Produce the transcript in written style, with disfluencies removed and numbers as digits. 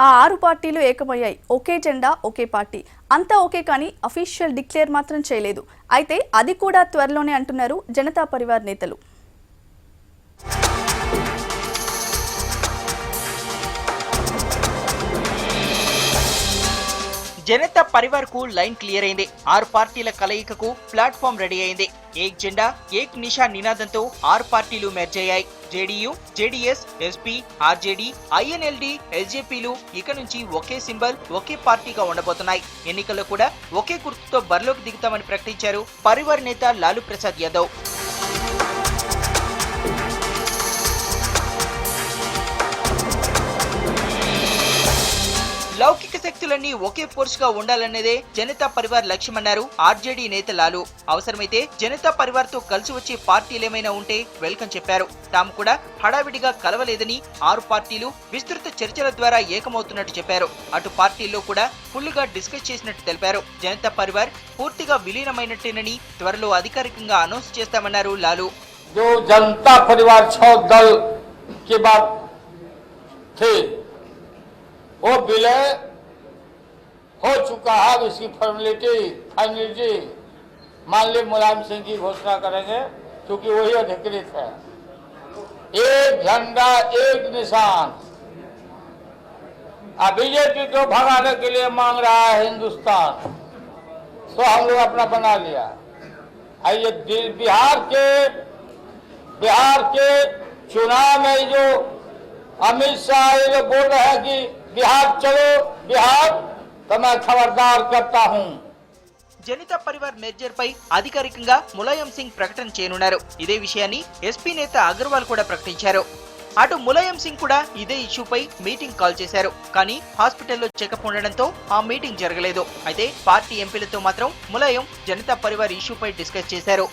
ఆ 6 పార్టీలు ఏకమయ్యాయి. ఒకే జెండా, ఒకే పార్టీ. అంతా ఓకే, కానీ అఫీషియల్ డిక్లేర్ మాత్రం చేయలేదు. అయితే అది కూడా త్వరలోనే అంటున్నారు జనతా పరివార్ నేతలు. జనతా పరివార్ కు లైన్ క్లియర్ అయింది. 6 పార్టీల కలయికకు ప్లాట్ఫామ్ రెడీ అయింది. ఏక్ జెండా ఏక్ నిషా నినాదంతో 6 పార్టీలు మెర్జ్ అయ్యాయి. JDU, JDS, SP, RJD, INLD, ఎల్జేపీలు ఇక నుంచి ఒకే సింబల్, ఒకే పార్టీగా ఉండబోతున్నాయి. ఎన్నికల్లో కూడా ఒకే గుర్తుతో బరిలోకి దిగుతామని ప్రకటించారు పరివార్ నేత లాలూ ప్రసాద్ యాదవ్. లౌకిక శక్తులన్నీ ఒకే ఫోర్స్ గా ఉండాలన్నదే జనతా పరివార్ లక్ష్యమన్నారు ఆర్జేడీ నేత లాలూ. అవసరమైతే జనతా పరివార్ తో కలిసి వచ్చే పార్టీలేమైనా ఉంటే వెల్కమ్ చెప్పారు. తాము కూడా హడావిడిగా కలవలేదని 6 పార్టీలు విస్తృత చర్చల ద్వారా ఏకమవుతున్నట్టు చెప్పారు. అటు పార్టీల్లో కూడా ఫుల్ గా డిస్కస్ చేసినట్టు తెలిపారు. జనతా పరివార్ పూర్తిగా విలీనమైనట్టేనని త్వరలో అధికారికంగా అనౌన్స్ చేస్తామన్నారు లాలూ. జనతా పరివార్ 6 दल के बाद थे वो विलय हो चुका है। इसकी फाइनलिटी माननीय मुलायम सिंह जी घोषणा करेंगे, क्योंकि वही अधिकृत है। एक झंडा एक निशान। बीजेपी को भगाने के लिए मांग रहा है हिंदुस्तान, तो हम लोग अपना बना लिया। ये बिहार के चुनाव में जो अमित शाह ये लोग बोल रहे हैं कि बिहार चलो बिहार, तो मैं खबरदार करता हूं। జనతా పరివార్ మెర్జర్ పై అధికారికంగా ములాయం సింగ్ ప్రకటన చేయనున్నారు. ఇదే విషయాన్ని ఎస్పీ నేత అగర్వాల్ కూడా ప్రకటించారు. అటు ములాయం సింగ్ కూడా ఇదే ఇష్యూపై మీటింగ్ కాల్ చేశారు. కానీ హాస్పిటల్లో చెకప్ ఉండడంతో ఆ మీటింగ్ జరగలేదు. అయితే పార్టీ ఎంపీలతో మాత్రం ములాయం జనతా పరివార్ ఇష్యూపై డిస్కస్ చేశారు.